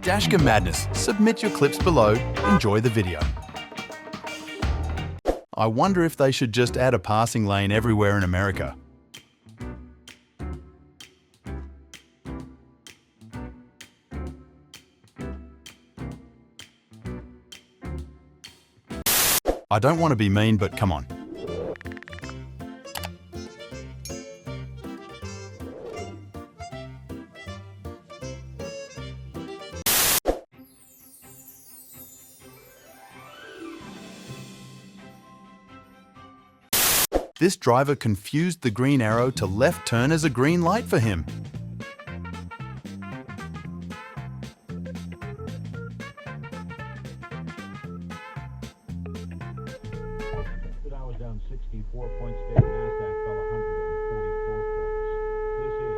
Dashcam Madness. Submit your clips below. Enjoy the video. I wonder if they should just add a passing lane everywhere in America. I don't want to be mean, but come on. This driver confused the green arrow to left turn as a green light for him. I was down 64 points today. NASDAQ fell 144 points. This is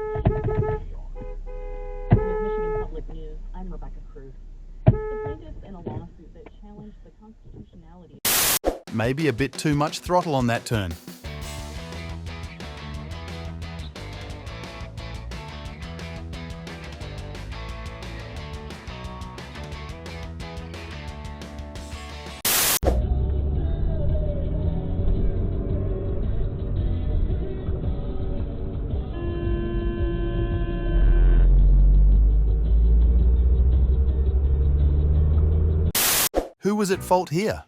With Michigan Public News, I'm Rebecca Cruz. The plaintiffs in a lawsuit that challenged the constitutionality. Maybe a bit too much throttle on that turn. Who was at fault here?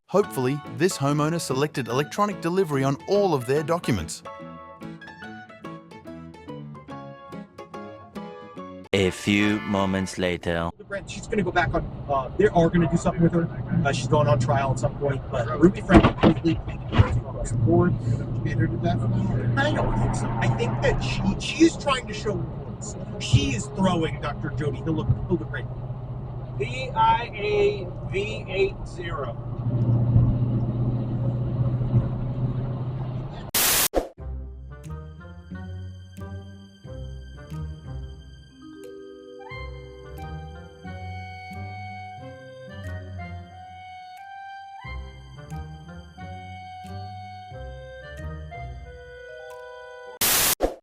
Hopefully, this homeowner selected electronic delivery on all of their documents. A few moments later. She's going to go back on, they are going to do something with her. She's going on trial at some point, but Ruby Frank completely across the board. Made her to death? I don't think so. I think that she is trying to show remorse. She is throwing Dr. Jody. He'll look great. VIAV80.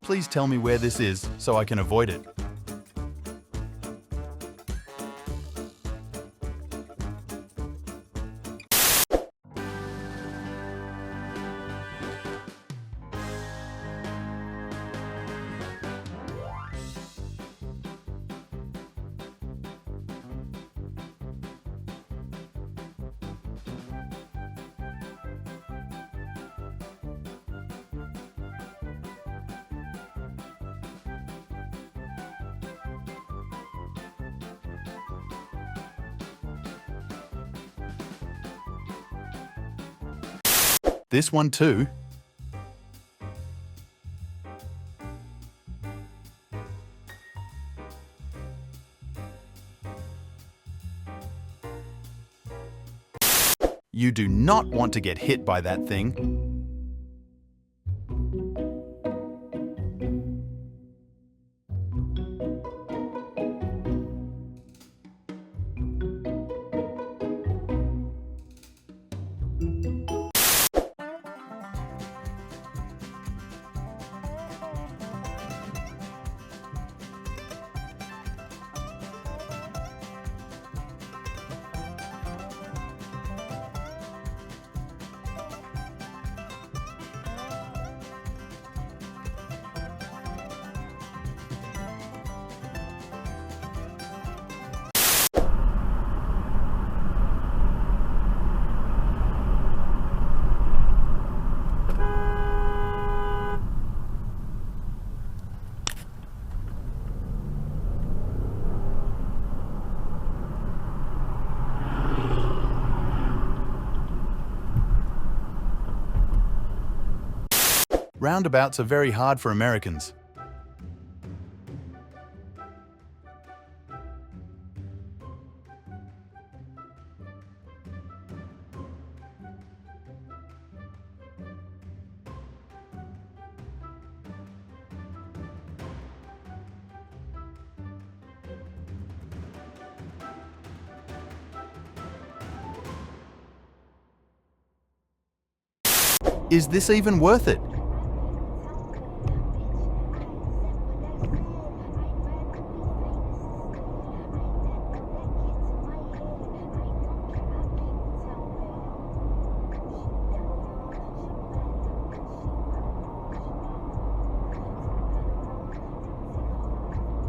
Please tell me where this is so I can avoid it. This one too. You do not want to get hit by that thing. Roundabouts are very hard for Americans. Is this even worth it?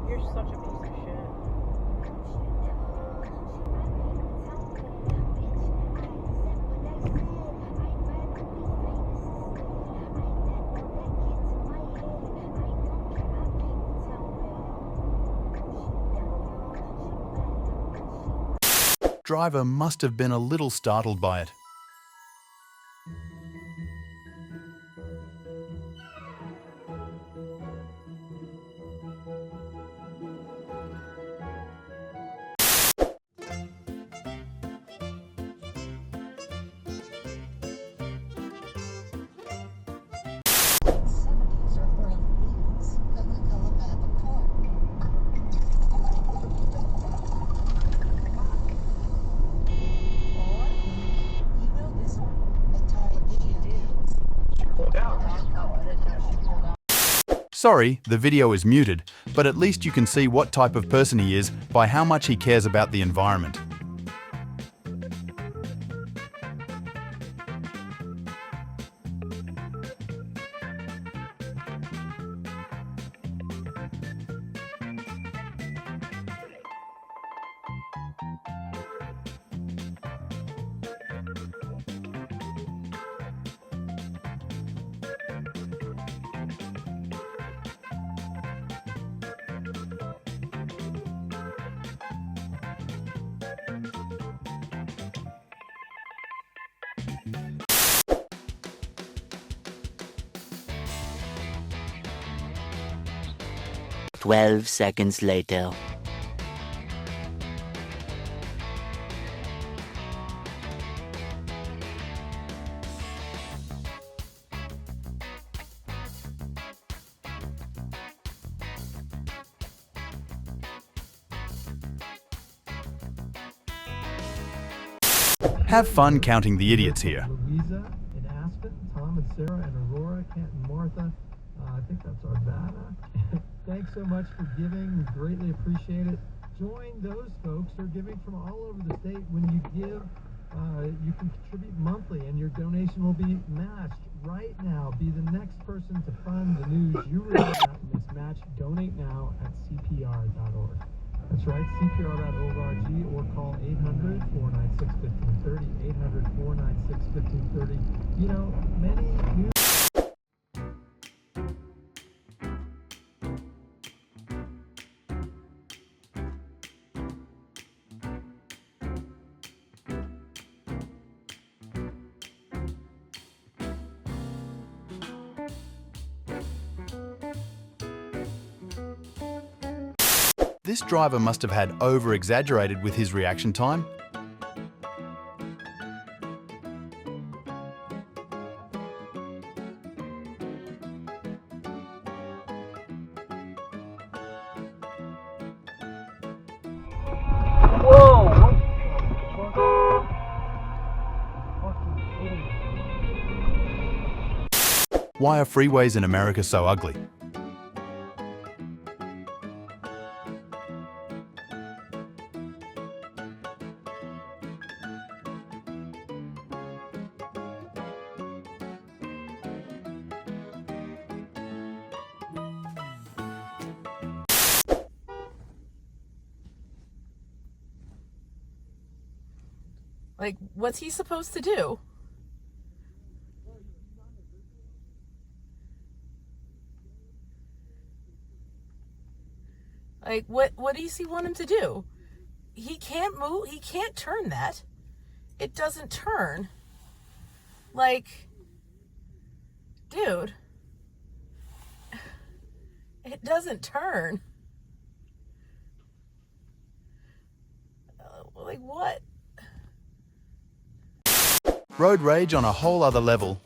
You're such a piece of shit. Driver must have been a little startled by it. Sorry, the video is muted, but at least you can see what type of person he is by how much he cares about the environment. Twelve seconds later. Have fun counting the idiots here. Louisa in Aspen, Tom and Sarah and Aurora, Kent and Martha. I think that's Arvada. Thanks so much for giving. We greatly appreciate it. Join those folks who are giving from all over the state. When you give, you can contribute monthly and your donation will be matched right now. Be the next person to fund the news you really want mismatch. Donate now at CPR.org. That's right, CPR.org or call 800-496-1530, 800-496-1530. You know, many new... This driver must have had over-exaggerated with his reaction time. Why are freeways in America so ugly? Like, what's he supposed to do? Like, what does he want him to do? He can't move. He can't turn that. It doesn't turn. Like, dude. It doesn't turn. Like, what? Road rage on a whole other level.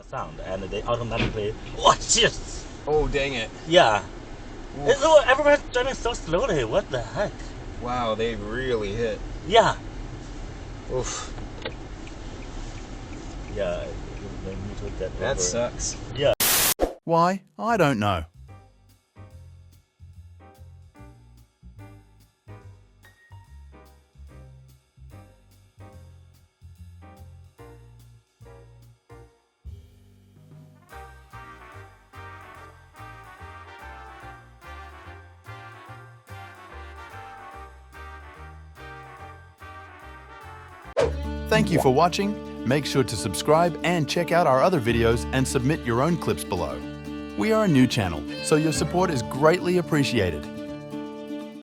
sound, and they automatically. Oh shit! Oh, dang it. Yeah. It's, oh, everyone's driving so slowly. What the heck? Wow, they really hit. Yeah. Oof. Yeah. They need to get That over. sucks. Yeah. Why? I don't know. Thank you for watching. Make sure to subscribe and check out our other videos and submit your own clips below. We are a new channel, so your support is greatly appreciated.